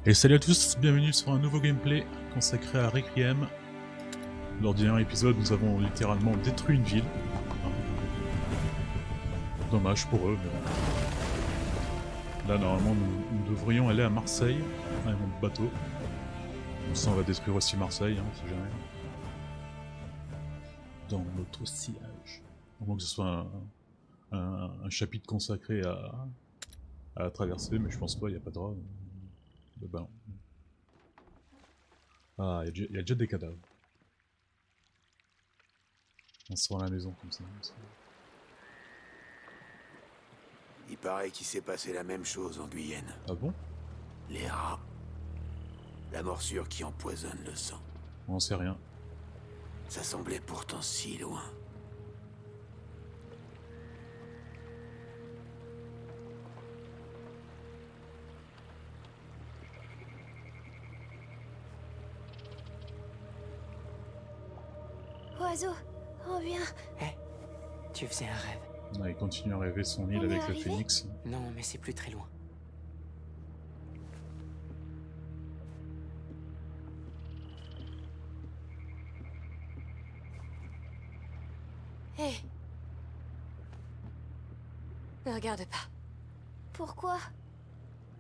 Et salut à tous, bienvenue sur un nouveau gameplay consacré à Requiem. Lors du dernier épisode, nous avons littéralement détruit une ville. Dommage pour eux, mais bon. Là, normalement, nous devrions aller à Marseille, avec mon bateau. Donc ça, on va détruire aussi Marseille, si jamais. Dans notre sillage. Au moins que ce soit un chapitre consacré à la traversée, mais je pense pas, il n'y a pas de drap. Ben, ah, il y a déjà des cadavres. On se rend à la maison comme ça. Il paraît qu'il s'est passé la même chose en Guyenne. Ah bon? Les rats. La morsure qui empoisonne le sang. On sait rien. Ça semblait pourtant si loin. Oiseau, reviens. Hé, tu faisais un rêve. Ah, il continue à rêver son île On est avec le arrivé? phénix. Non, mais c'est plus très loin. Hé, Ne regarde pas. pourquoi?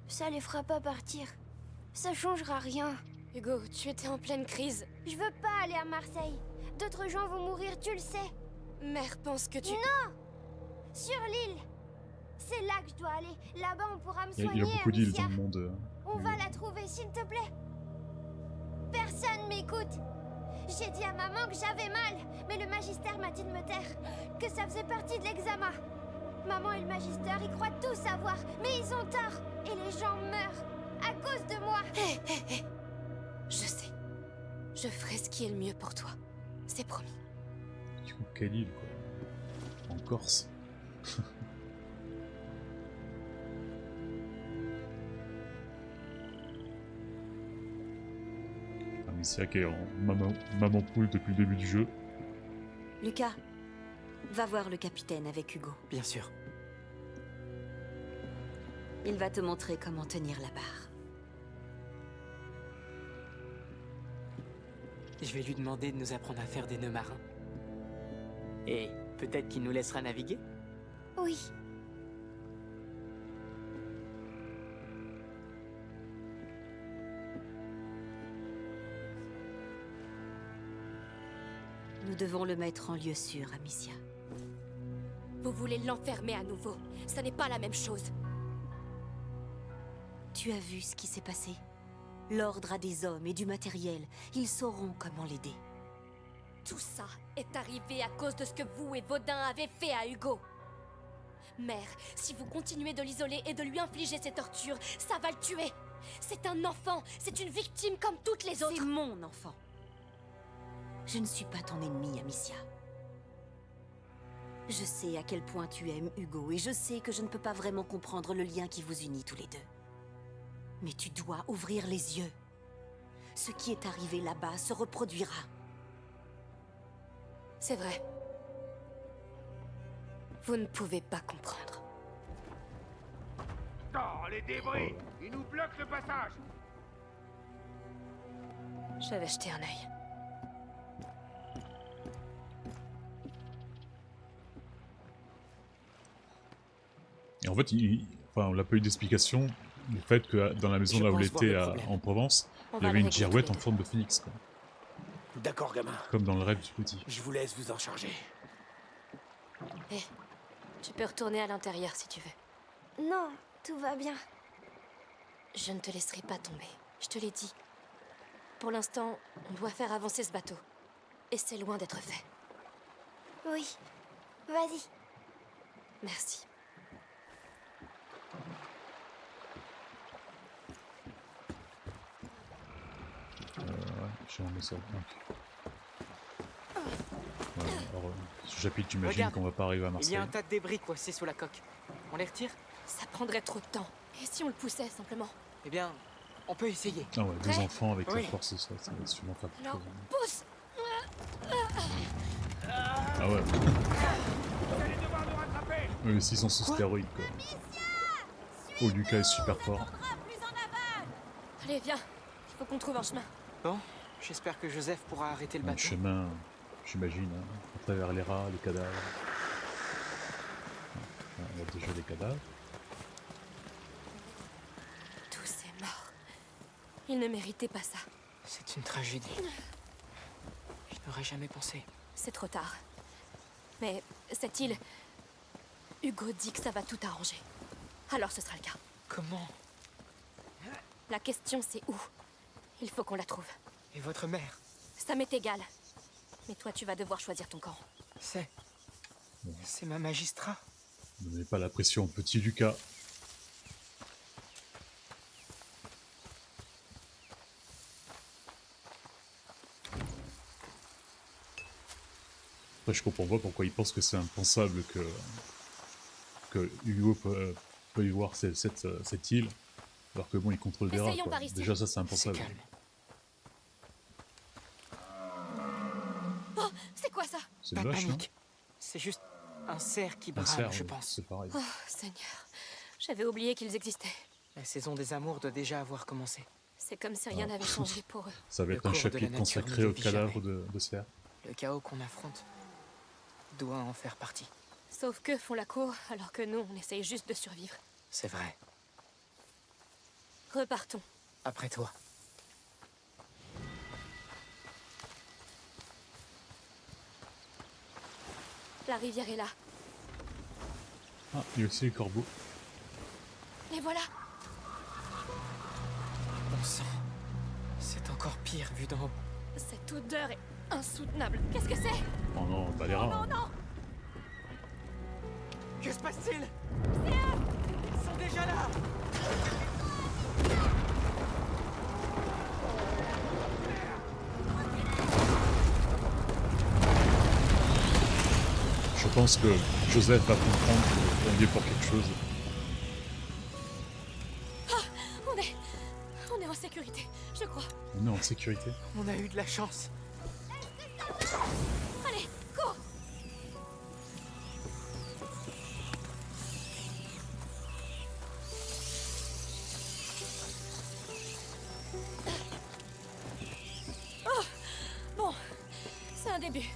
Ça les fera pas partir. Ça changera rien. Hugo, tu étais en pleine crise. Je veux pas aller à Marseille. D'autres gens vont mourir, tu le sais. Mère pense que tu... Non! Sur l'île. C'est là que je dois aller. Là-bas, on pourra me Il y soigner, a beaucoup d'îles Amicia. dans le monde. On va la trouver, s'il te plaît. Personne m'écoute. J'ai dit à maman que j'avais mal, mais le magistère m'a dit de me taire, que ça faisait partie de l'examen. Maman et le magistère, ils croient tout savoir, mais ils ont tort. Et les gens meurent à cause de moi. Hé. Je sais. Je ferai ce qui est le mieux pour toi. C'est promis. Du coup, quelle île, quoi? En Corse. Amicia qui est en maman poule depuis le début du jeu. Lucas, va voir le capitaine avec Hugo. Bien sûr. Il va te montrer comment tenir la barre. Je vais lui demander de nous apprendre à faire des nœuds marins. Et peut-être qu'il nous laissera naviguer. Oui. Nous devons le mettre en lieu sûr, Amicia. Vous voulez l'enfermer à nouveau. Ça n'est pas la même chose. Tu as vu ce qui s'est passé? L'ordre a des hommes et du matériel. Ils sauront comment l'aider. Tout ça est arrivé à cause de ce que vous et Vaudin avez fait à Hugo. Mère, si vous continuez de l'isoler et de lui infliger ces tortures, ça va le tuer. C'est un enfant, c'est une victime comme toutes les autres. C'est mon enfant. Je ne suis pas ton ennemi, Amicia. Je sais à quel point tu aimes Hugo et je sais que je ne peux pas vraiment comprendre le lien qui vous unit tous les deux. Mais tu dois ouvrir les yeux. Ce qui est arrivé là-bas se reproduira. C'est vrai. Vous ne pouvez pas comprendre. Oh, les débris! Ils nous bloquent le passage! Je vais jeter un œil. Et en fait, on n'a pas eu d'explication du fait que dans la maison Je là où il pense voir était le problème. en Provence, On il y va avait le une régler girouette tous en les forme de phénix, quoi. D'accord, gamin. Comme dans le rêve du petit. Je vous laisse vous en charger. Hé, tu peux retourner à l'intérieur si tu veux. Non, tout va bien. Je ne te laisserai pas tomber. Je te l'ai dit. Pour l'instant, on doit faire avancer ce bateau. Et c'est loin d'être fait. Oui. Vas-y. Merci. Je vais en mettre ça. Alors, ce chapitre, j'imagine Regarde, qu'on va pas arriver à Il y Marseille. a un tas de débris coincés sous la coque. On les retire? Ça prendrait trop de temps. Et si on le poussait simplement? Eh bien, on peut essayer. Ah ouais, deux Prêt? enfants avec Oui. la force, ça va sûrement faire quelque Non, chose. pousse! Ah ouais. Vous allez devoir nous rattraper! Eux aussi sont sous stéroïdes, quoi. Oh, Lucas est super fort. Allez, viens. Il faut qu'on trouve un chemin. Bon, j'espère que Joseph pourra arrêter le Un bateau. chemin, j'imagine, hein, à travers les rats, les cadavres. On a déjà les cadavres. Tous ces morts. Ils ne méritaient pas ça. C'est une tragédie. Je n'aurais jamais pensé. C'est trop tard. Mais cette île... Hugo dit que ça va tout arranger. Alors ce sera le cas. Comment? La question c'est où? Il faut qu'on la trouve. Et votre mère? Ça m'est égal. Mais toi tu vas devoir choisir ton camp. C'est ma magistrat. Ne mets pas la pression, petit Lucas. Après, je comprends pas pourquoi il pense que c'est impensable que Hugo peut y voir cette île, alors que bon, il contrôle des rats, Essayons quoi. par ici. Déjà, ça, c'est C'est impensable. calme. Oh, c'est quoi ça? C'est Pas de vache, non? panique. C'est juste un cerf qui Un brame, cerf, je oui, pense. c'est pareil. Oh, Seigneur. J'avais oublié qu'ils existaient. La saison des amours doit déjà avoir commencé. C'est comme si rien n'avait changé pour eux. Ça va Le être un cours de la chapitre nature consacré ne au dévie cadavre jamais. de cerf. Le chaos qu'on affronte doit en faire partie. Sauf qu'eux font la cour, alors que nous, on essaye juste de survivre. C'est vrai. Repartons. Après toi. La rivière est là. Ah, il y a aussi les corbeaux. Les voilà. Bon sang. C'est encore pire vu d'en haut. Cette odeur est insoutenable. Qu'est-ce que c'est? Oh non, bah les rats. Oh hein. non! Que se passe-t-il? Ils sont déjà là! Je pense que Joseph va comprendre qu'on y est pour quelque chose. On est en sécurité, je crois. On est en sécurité. On a eu de la chance. Allez, cours! Oh! Bon, c'est un début.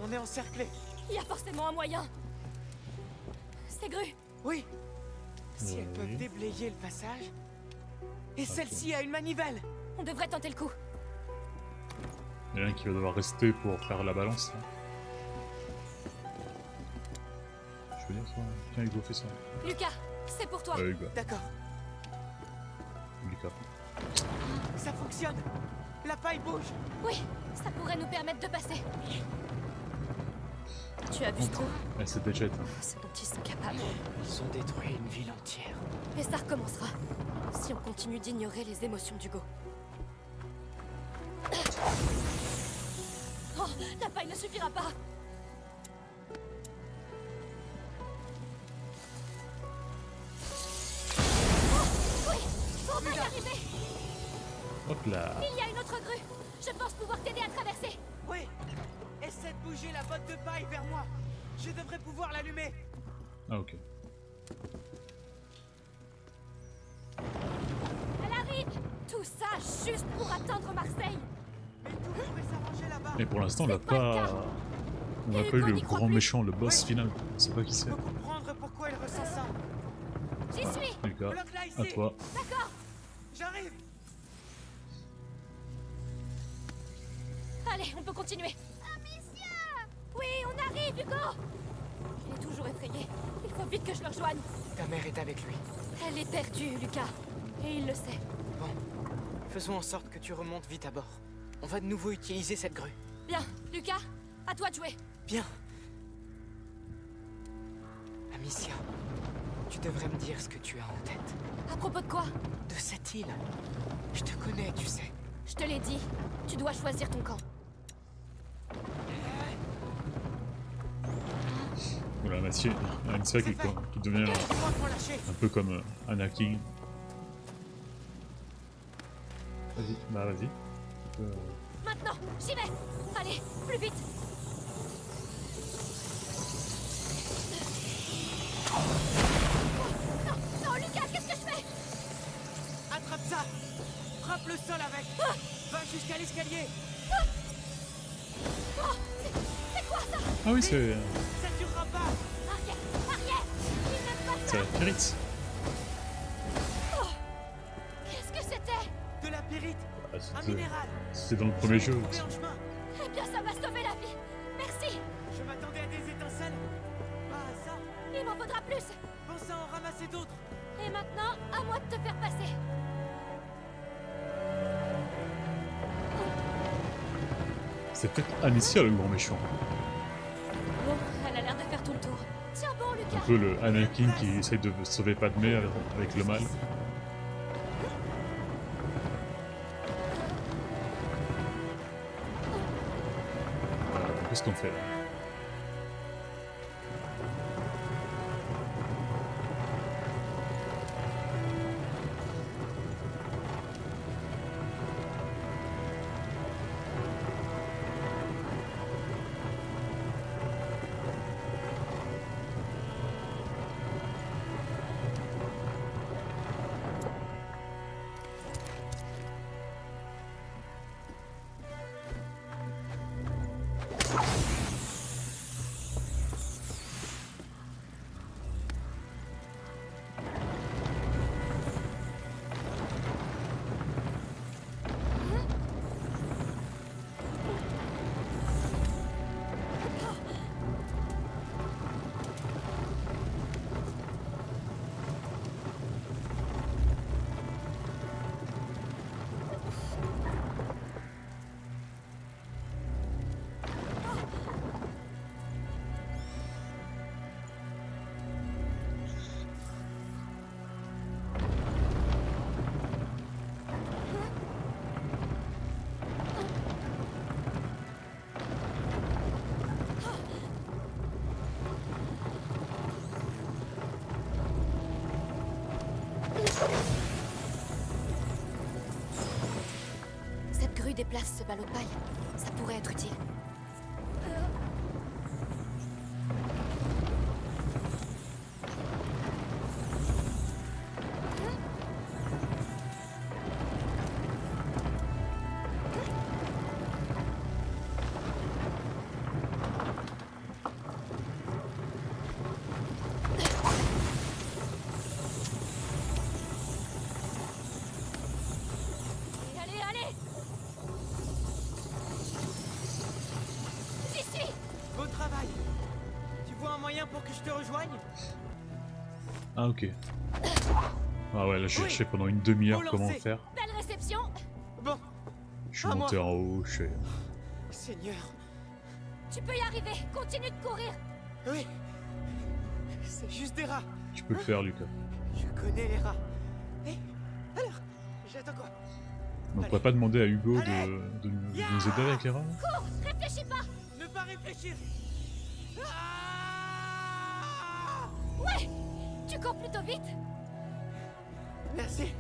On est encerclés. Il y a forcément un moyen. Ces grues. Oui. Si elles Oui. peuvent déblayer le passage. Et celle-ci a une manivelle. On devrait tenter le coup. Il y en a un qui va devoir rester pour faire la balance. Là. Je peux dire ça. Tiens, Hugo, fais ça. Lucas, c'est pour toi. Hugo. D'accord. Lucas. Ça fonctionne. La paille bouge. Oui, ça pourrait nous permettre de passer. Tu as vu ce trou? Elle s'est déjà éteinte. Ce dont ils sont capables. Ils ont détruit une ville entière. Et ça recommencera. Si on continue d'ignorer les émotions d'Hugo. Oh, la paille ne suffira pas. Oh, oui, on va y arriver. Hop là. Il y a une autre grue. Je pense pouvoir t'aider à traverser. Oui. Essaie de bouger la botte de paille vers moi. Je devrais pouvoir l'allumer. Ah, ok. Elle arrive. Tout ça juste pour atteindre Marseille. Mais tout pourrait s'arranger là-bas. Mais pour l'instant, on n'a C'est pas le pas. cas. On n'a Et pas eu Hugo le n'y croit grand plus. méchant, le boss Oui. final. On sait pas qui Je c'est. peux comprendre pourquoi elle ressent ça. J'y suis. Lucas, Bloque-la ici. à toi. D'accord. J'arrive. Allez, on peut continuer. Amicia! Oui, on arrive, Hugo! Il est toujours effrayé. Il faut vite que je le rejoigne. Ta mère est avec lui. Elle est perdue, Lucas. Et il le sait. Bon. Faisons en sorte que tu remontes vite à bord. On va de nouveau utiliser cette grue. Bien, Lucas, à toi de jouer. Bien. Amicia, tu devrais me dire ce que tu as en tête. À propos de quoi? De cette île. Je te connais, tu sais. Je te l'ai dit. Tu dois choisir ton camp. Voilà, Amicia qui devient Dis-moi quand lâcher. un peu comme Anakin. Vas-y, bah vas-y. Maintenant, j'y vais. Allez, plus vite. Non, non, Lucas, qu'est-ce que je fais? Attrape ça. frappe le sol avec. Va jusqu'à l'escalier. Oh, c'est quoi ça? Ah oui, c'est Ça durera pas. Arrière, arrière. Il n'aime pas ça. la pyrite. Qu'est-ce que c'était? De la pyrite. Ah, Un minéral. c'était dans le premier jeu. Trouvé en chemin. Eh bien, ça m'a sauvé la vie. Merci. Je m'attendais à des étincelles. Pas à ça. Il m'en faudra plus. Pense à en ramasser d'autres. Et maintenant, à moi de te faire passer. C'est peut-être Amicia le grand méchant. Bon, elle a l'air de faire tout le tour. Tiens bon, Un Lucas. peu le Anakin qui essaye de sauver Padmé avec le mal. Qu'est-ce qu'on fait là? Cette grue déplace ce ballot de paille. Ça pourrait être utile. Allez, allez! J'y suis! Beau travail. Tu vois un moyen pour que je te rejoigne? Ah ok. Ah ouais, là j'ai cherché pendant une demi-heure comment faire. Belle réception! Bon, Je suis À monté moi. en haut, je fais... Seigneur. Tu peux y arriver! Continue de courir! Oui. C'est juste des rats. Tu peux le faire, Lucas. Je connais les rats. Et alors, j'attends quoi? On pourrait pas demander à Hugo de nous aider avec les rats là? Cours! Réfléchis pas! Ne pas réfléchir. Ah Ouais! Tu cours plutôt vite! Merci.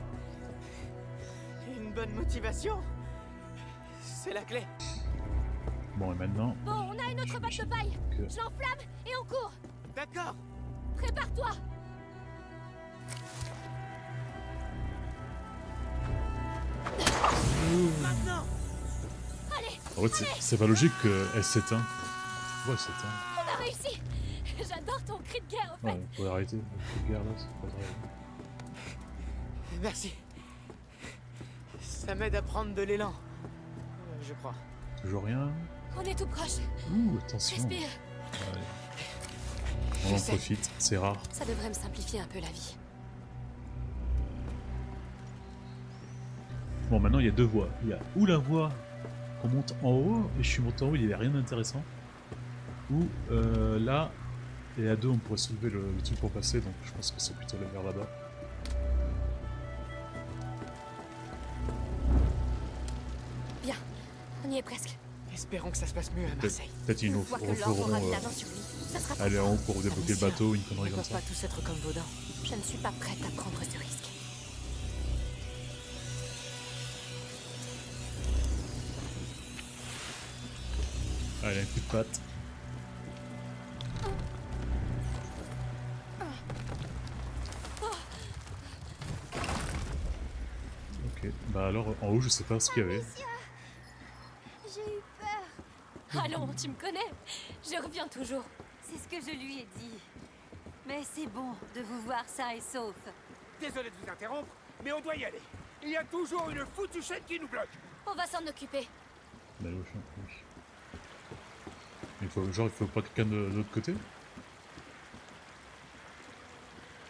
Une bonne motivation. C'est la clé. Bon, et maintenant... Bon, on a une autre batte de paille! que- Je l'enflamme et on court! D'accord. Prépare-toi! Maintenant. Allez! En fait, c'est pas logique qu'elle s'éteint. Ouais, elle s'éteint. On a réussi! J'adore ton cri de guerre, au fait! Ouais, on pourrait arrêter. Cette guerre là, c'est pas très... Merci. Ça m'aide à prendre de l'élan. Je crois. Toujours rien. On est tout proche. Ouh, attention. Respire. Allez. On en J'essaie. profite, c'est rare. Ça devrait me simplifier un peu la vie. Bon, maintenant il y a deux voies. Il y a ou la voie qu'on monte en haut, et je suis monté en haut, il n'y avait rien d'intéressant. Ou là, et à deux on pourrait soulever le truc pour passer, donc je pense que c'est plutôt la vers là-bas. Bien, on y est presque. Espérons que ça se passe mieux à Marseille. Peut-être ils nous Une fois que l'or referont aura mis la main sur lui, ça sera aller pas en haut pour débloquer le bateau, une Ils connerie ne comme peuvent ça. pas tous être comme Vaudin. Je ne suis pas prête à prendre ce risque. Allez, un coup de patte. Ok, bah alors en haut, je sais pas ce qu'il y avait. Amicia, j'ai eu peur. Allons, tu me connais. Je reviens toujours. C'est ce que je lui ai dit. Mais c'est bon de vous voir sain et sauf. Désolé de vous interrompre, mais on doit y aller. Il y a toujours une foutue chaîne qui nous bloque. On va s'en occuper. Mais oui. Il faut pas quelqu'un de l'autre côté.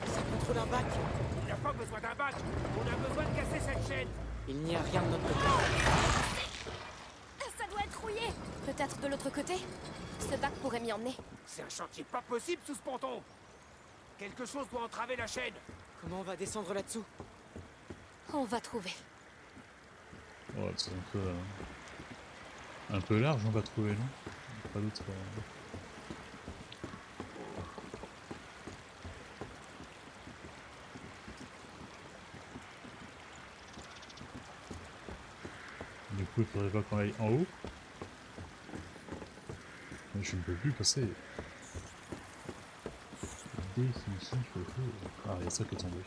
Ça contrôle un bac. On n'a pas besoin d'un bac. On a besoin de casser cette chaîne. Il n'y a rien de notre côté. Ça doit être rouillé. Peut-être de l'autre côté. Ce bac pourrait m'y emmener. C'est un chantier pas possible sous ce ponton. Quelque chose doit entraver la chaîne. Comment on va descendre là-dessous? On va trouver. Ouais, c'est un peu large, on va trouver, non? Pas d'autre. Du coup, il faudrait pas qu'on aille en haut. Mais je ne peux plus passer. Définition photo. Ah, il y a ça qui est tombé.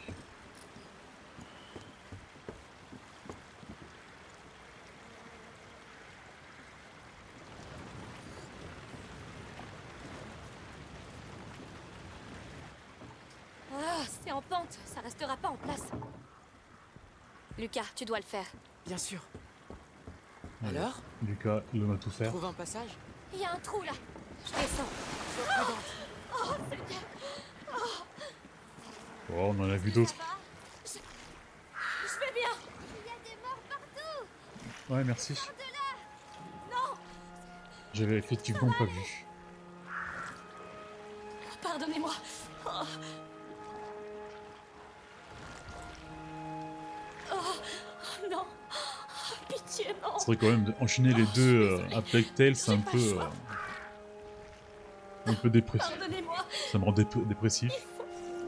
Ah, c'est en pente. Ça restera pas en place. Lucas, tu dois le faire. Bien sûr. Allez. Alors? Lucas, l'homme à tout faire. Trouve un passage? Il y a un trou là. Je descends. Oh, on en a vu d'autres. Je vais bien. Il y a des morts partout. Ouais, merci. Non, J'avais effectivement pas vu. pardonnez-moi. Oh. Oh, non. Pitié, non. C'est vrai quand même d'enchaîner les deux à Plague Tale, c'est un peu dépressif. Pardonnez-moi. Ça me rend dépressif. Il faut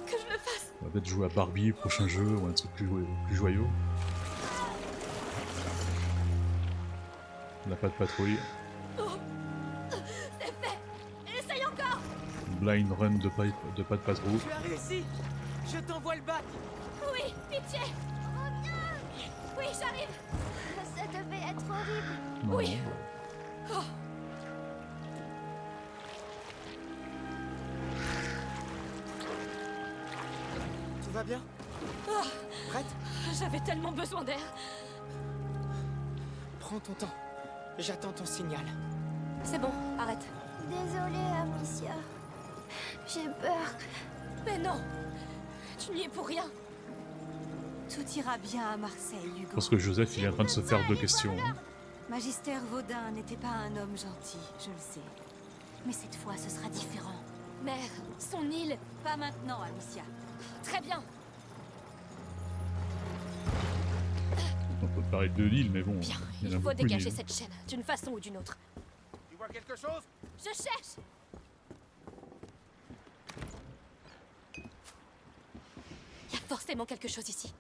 que je le fasse. On va peut-être jouer à Barbie, prochain jeu, ou un truc plus joyeux. On n'a pas de patrouille. C'est fait. Essaye encore. Blind run de pas de patrouille. Tu as réussi! Je t'envoie le bac! Oui, pitié. Oui, j'arrive. Ça devait être horrible. Non, Oui. non. Tout va bien? Prête? J'avais tellement besoin d'air. Prends ton temps. J'attends ton signal. C'est bon, arrête. Désolée, Amicia. J'ai peur. Mais non. Tu n'y es pour rien. Tout ira bien à Marseille, Hugo. Parce que Joseph, il est en train de se faire deux questions. Hein. Magister Vaudin n'était pas un homme gentil, je le sais. Mais cette fois, ce sera différent. Mère, son île. Pas maintenant, Amicia. Très bien. On peut parler de l'île, mais bon, Bien, il y en a il faut beaucoup dégager d'îles. cette chaîne, d'une façon ou d'une autre. Tu vois quelque chose? Je cherche. Il y a forcément quelque chose ici.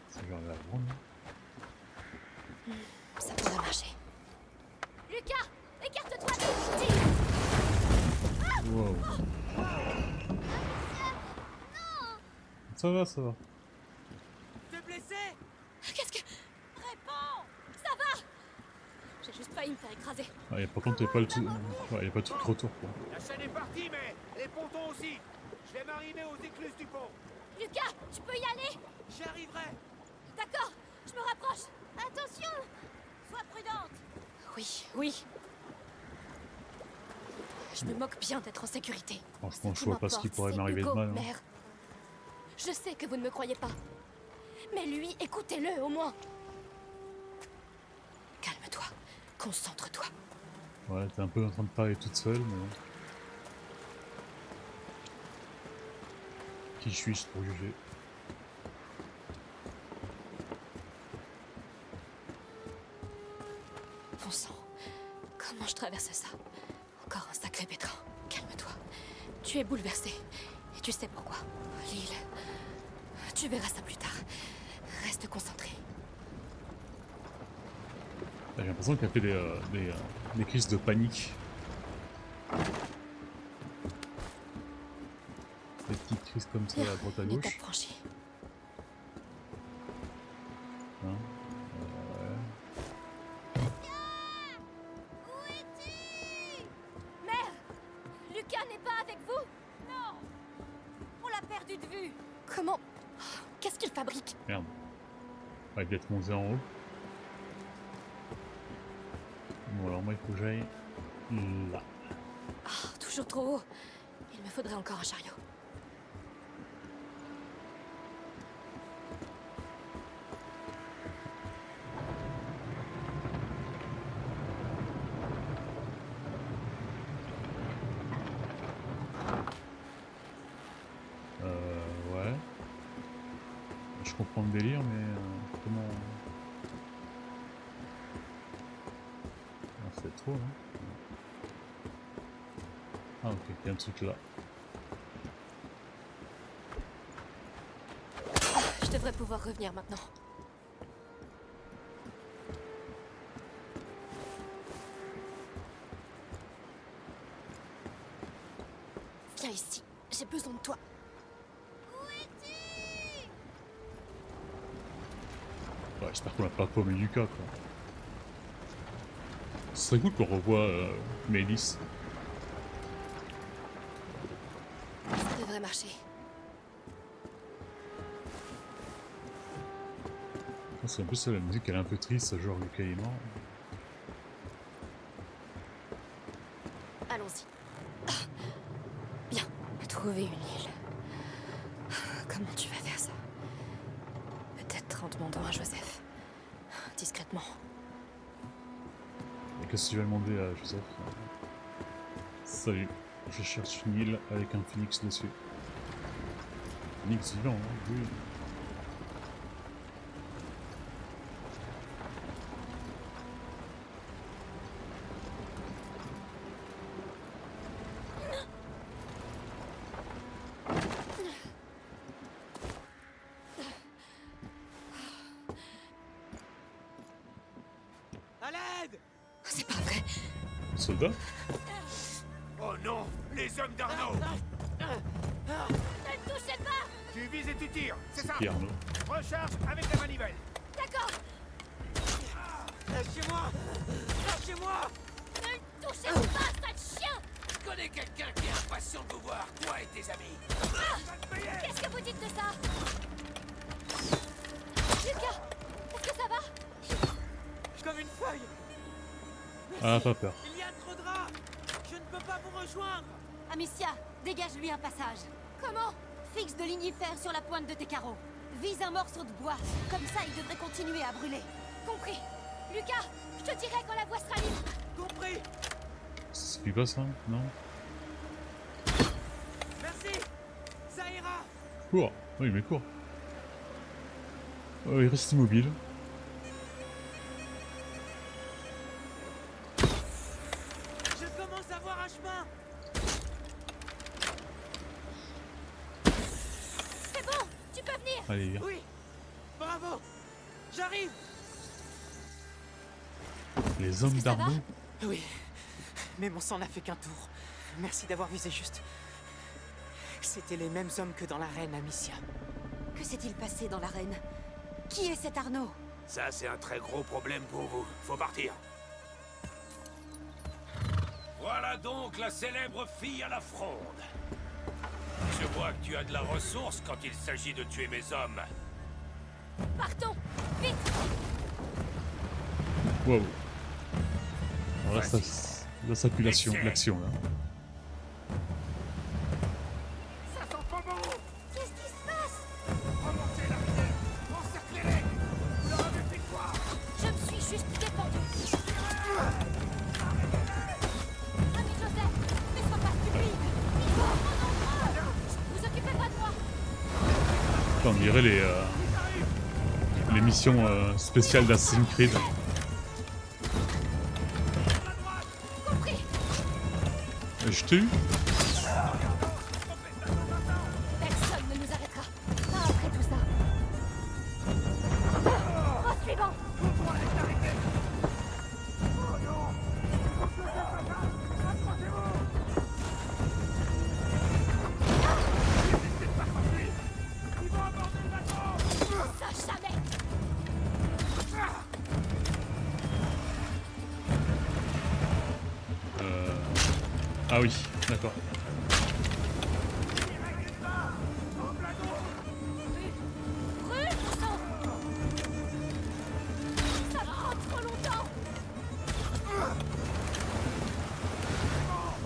C'est vers la grande. Ça pourrait marcher. Lucas, écarte-toi de Steve. Wow. Ça va, ça va. T'es blessé? Qu'est-ce que... Réponds. Ça va. J'ai juste failli me faire écraser. Ah, par contre, il n'y a pas le tout. Ouais, il y a pas tout le retour, quoi. La chaîne est partie, mais les pontons aussi. Je vais m'arriver aux écluses du pont. Lucas, tu peux y aller? J'y arriverai! D'accord, je me rapproche. Attention. Sois prudente. Oui, oui. Je me moque bien d'être en sécurité. Franchement, Ce je qui vois pas ce qui m'importe, pourrait c'est m'arriver de Hugo, mal. Hein. mère. Je sais que vous ne me croyez pas. Mais lui, écoutez-le au moins. Calme-toi. Concentre-toi. Ouais, t'es un peu en train de parler toute seule, mais. Qui suis-je pour juger? Bon sang. Comment je traverse ça? Encore un sacré pétrin. Calme-toi. Tu es bouleversé. Et tu Tu sais pourquoi. Lille. Tu verras ça plus tard. Reste concentré. J'ai l'impression qu'elle fait des crises de panique. Des petites crises comme ça à droite à Une gauche. étape franchie. Hein, Où es-tu? Mère! Lucas n'est pas avec vous? Non! On l'a perdu de vue. Comment? Qu'est-ce qu'il fabrique? merde. Ouais, d'être monté en haut. Bon alors moi il faut que j'aille là. Ah, toujours trop haut. Il me faudrait encore un chariot. Ouais. Je comprends le délire mais comment... Ah, c'est trop hein. Ah ok, il y a un truc là. Je devrais pouvoir revenir maintenant. Viens ici, j'ai besoin de toi. Où es-tu? Ouais, j'espère qu'on a pas paumé Lucas quoi. Ce serait cool qu'on revoie Mélis. Ça devrait marcher. C'est un peu ça la musique, elle est un peu triste, genre Lucas est mort. Allons-y. Bien, trouver une île. Comment tu vas faire ça? Peut-être en demandant à Joseph. Discrètement. Et qu'est-ce que tu vas demander à Joseph? Salut, je cherche une île avec un phoenix dessus. Phoenix vivant, hein, oui. À l'aide! C'est pas vrai. Soldat? Oh non! Les hommes d'Arnaud! Ne le touchez pas! Tu vises et tu tires, c'est ça? Pierre, non? Recharge avec la manivelle! D'accord. Lâchez-moi! Lâchez-moi! Ne le touchez pas, sale chien! Je connais quelqu'un qui est impatient de vous voir, toi et tes amis. Qu'est-ce que vous dites de ça? Lucas, est-ce que ça va? Comme une feuille! Ah, pas peur. Il y a trop de rats! Je ne peux pas vous rejoindre! Amicia, dégage-lui un passage. Comment? Fixe de lignifère sur la pointe de tes carreaux. Vise un morceau de bois. Comme ça, il devrait continuer à brûler. Compris. Lucas, je te dirai quand la voie sera libre. Compris! Ça suffit pas ça? Non? Merci! Ça ira! Cours! Oui, mais cours. Oh, il reste immobile. Je commence à voir un chemin! C'est bon, tu peux venir! Allez, viens. Oui! Bravo! J'arrive! Les hommes ça va? d'Arnaud? Oui, mais mon sang n'a fait qu'un tour. Merci d'avoir visé juste. C'était les mêmes hommes que dans l'arène, Amicia. Que s'est-il passé dans l'arène? Qui est cet Arnaud? Ça, c'est un très gros problème pour vous. Faut partir. Voilà donc la célèbre fille à la fronde. Je vois que tu as de la ressource quand il s'agit de tuer mes hommes. Partons. Vite. Wow. Alors là, Vas-y. là, ça pue l'action, Essaie. là. Ça sent pas bon! Qu'est-ce qui se passe? Remontez la rivière! Encerclez-les! Vous leur avez fait quoi? Je me suis juste défendu. Ami Joseph, ne sois pas stupide. Il faut mon endroit. Vous occupez pas de moi. On dirait les missions spéciales d'Assassin's Creed. Compris. Je t'ai eu? Ah oui, d'accord. Brûle, mon sang! Ça prend trop longtemps!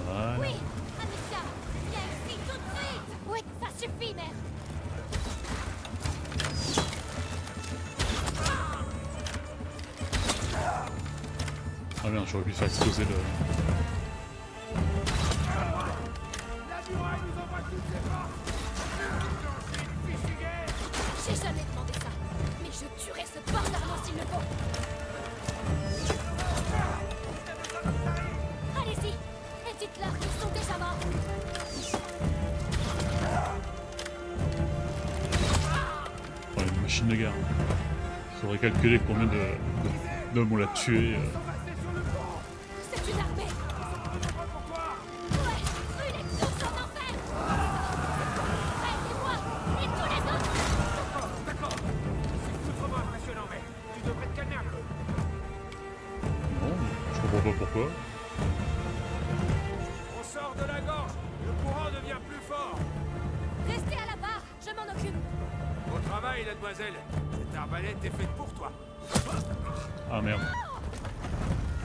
Voilà. Oui, Amicia, viens ici tout de suite! Oui, ça suffit, merde! Ah merde, j'aurais pu faire exploser le... J'ai jamais demandé ça, mais je tuerai ce Bordarno s'il le faut! Allez-y, et dites-leur qu'ils sont déjà morts! Oh, une machine de guerre. Faudrait calculer combien d'hommes on l'a tué. C'est une armée! Ouais, brûlez tous en enfer! Aidez-moi! Et tous les autres! D'accord. C'est foutrement impressionnant, mais tu devrais te calmer un peu. Non, je comprends pas pourquoi. On sort de la gorge. Le courant devient plus fort. Restez à la barre, je m'en occupe! Bon travail, mademoiselle. Cette arbalète est faite pour toi. Ah merde.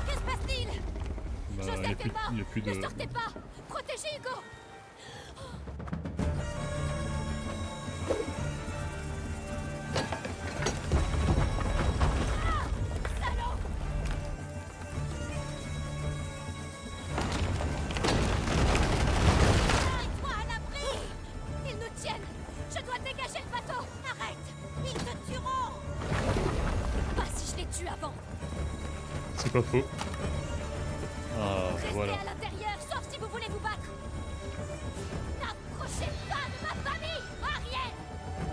Que se passe-t-il? Bah, Joseph est mort! y a plus de... Ne sortez pas! Protégez Hugo! Ah, salaud! Mets-toi à l'abri! Ils nous tiennent! Je dois dégager le bateau! Arrête! Ils te tueront! Pas si je les tue avant! C'est pas faux. Ah, Restez voilà. à l'intérieur, sauf si vous voulez vous battre. N'approchez pas de ma famille, Ariel.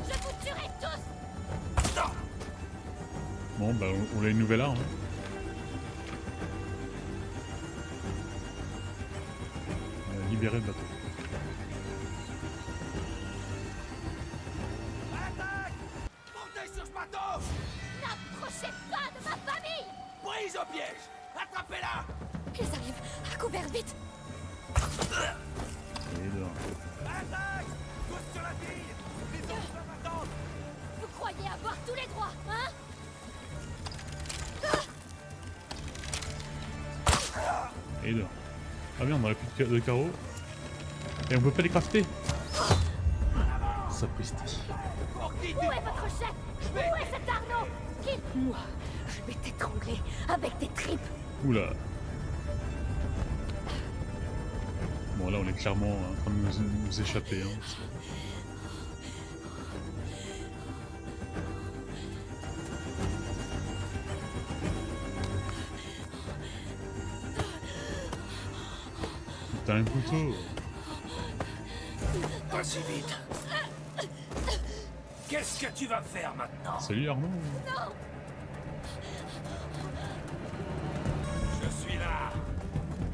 Je vous tuerai tous. Bon, bah, on a une nouvelle arme. On a libéré le bateau. Attaque! Montez sur ce bateau! N'approchez pas de ma famille. Prise au piège! Attrapez-la! Ils arrivent, à couvert, vite. Et dehors. Attaque! Tous sur la fille! Les autres sont attendre! Vous croyez avoir tous les droits, hein? Et dehors. Ah merde, on a plus de carreaux. Et on peut pas les crafter. Sapristi. Où est votre chef? Où est cet Arnaud? Quitte-moi. Je vais t'étrangler avec tes tripes. Oula. Bon là on est clairement en train de nous échapper. Hein. T'as un couteau. Pas si vite. Qu'est-ce que tu vas faire maintenant? Salut Arnaud. Je suis là.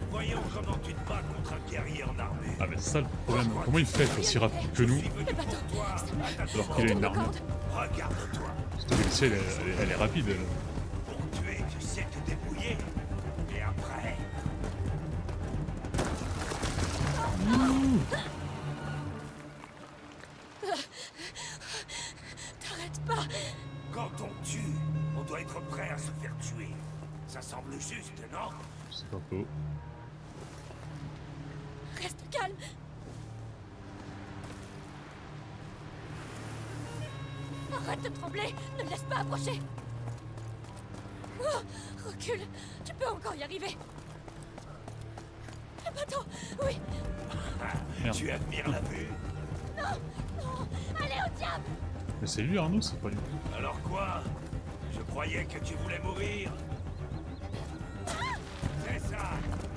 Voyons comment tu te bats contre un guerrier en armure. Ah mais c'est ça le problème. Comment il fait aussi rapide que nous Je suis venu pour toi. alors qu'il a une armure? Regarde-toi. Surtout que tu sais, elle est rapide. Elle. Pour tuer, tu sais te débrouiller. Et après, T'arrêtes pas. quand on tue, on doit être prêt à se faire tuer. Ça semble juste, non? C'est pas faux. Reste calme. Arrête de trembler. Ne me laisse pas approcher. Oh, recule. Tu peux encore y arriver. Le bateau. Oui. Merde. Tu admires la vue? Non. Allez au diable. Mais c'est lui Arnaud, c'est pas lui. Alors quoi? Je croyais que tu voulais mourir. C'est ça.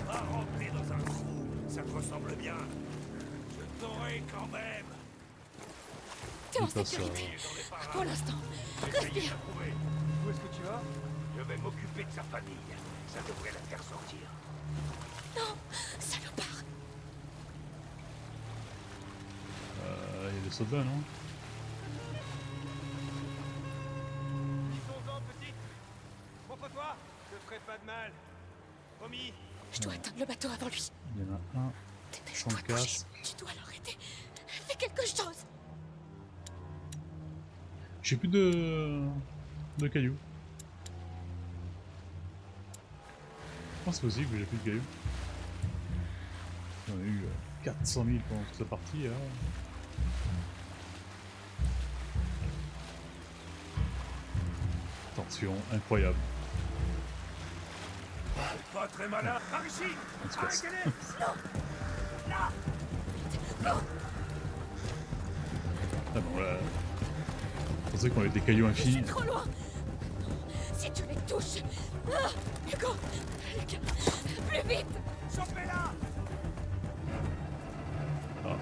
Va rentrer dans un trou. Ça te ressemble bien. Je t'aurai quand même. T'es en Dis pas ça. sécurité. Dans les parages. Pour l'instant. J'ai essayé Respire. de la trouver. Où est-ce que tu vas? Je vais m'occuper de sa famille. Ça devrait la faire sortir. Non. Salopard. Il y a des soldats, non? Disons-en, petite. Montre-toi. Je te ferai pas de mal. Promis. Je dois atteindre le bateau avant lui. Il y en a un. Sans Dépêche-toi de bouger. casque. Tu dois l'arrêter. Fais quelque chose. J'ai plus de cailloux. Oh, c'est possible que j'ai plus de cailloux. J'en ai eu 400 000 pendant toute la partie. Là. Attention, incroyable. Pas très malin. Par ici. On se casse. Arrêtez-les. Ah bon, là. Je pensais qu'on avait des cailloux infinis. Trop loin. Si tu les touches. Ah, Hugo. Plus vite. Chopez-la! Ah.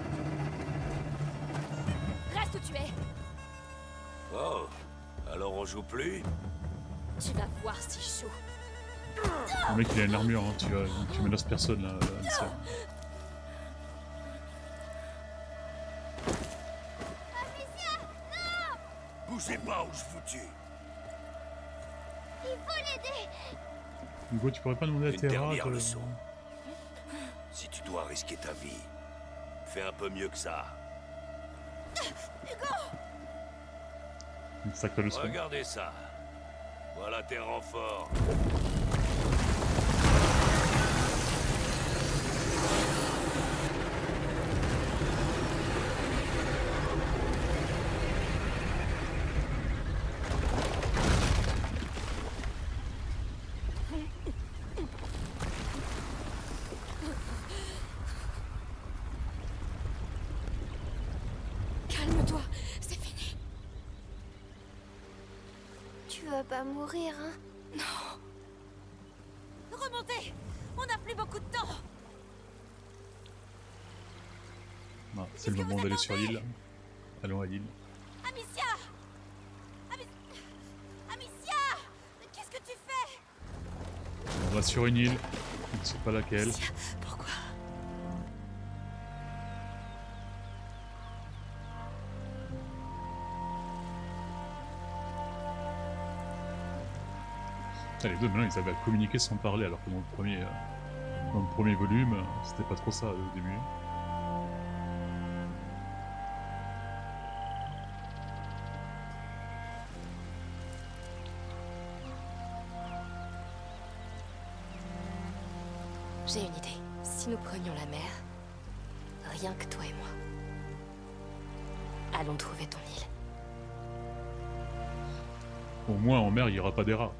Reste où tu es. Oh, alors on joue plus? Tu vas voir si je joue. Le mec il a une armure, hein. Tu menaces personne là. Alicia. Bougez pas ou je vous tue. Il faut l'aider. Hugo, tu pourrais pas demander à Une Terra dernière de... leçon. Si tu dois risquer ta vie, fais un peu mieux que ça. Une sacrée leçon. Regardez ça. Voilà tes renforts. Calme-toi. C'est fini. Tu vas pas mourir, hein? Remontez. On n'a plus beaucoup de temps. Ah, c'est le moment d'aller sur l'île. Allons à l'île. Amicia. Amicia. Qu'est-ce que tu fais? On va sur une île. Je ne sais pas laquelle. Pourquoi? Ah, les deux maintenant ils avaient à communiquer sans parler alors que dans le premier volume c'était pas trop ça au début. J'ai une idée. Si nous prenions la mer, rien que toi et moi, allons trouver ton île. Au moins en mer il n'y aura pas des rats.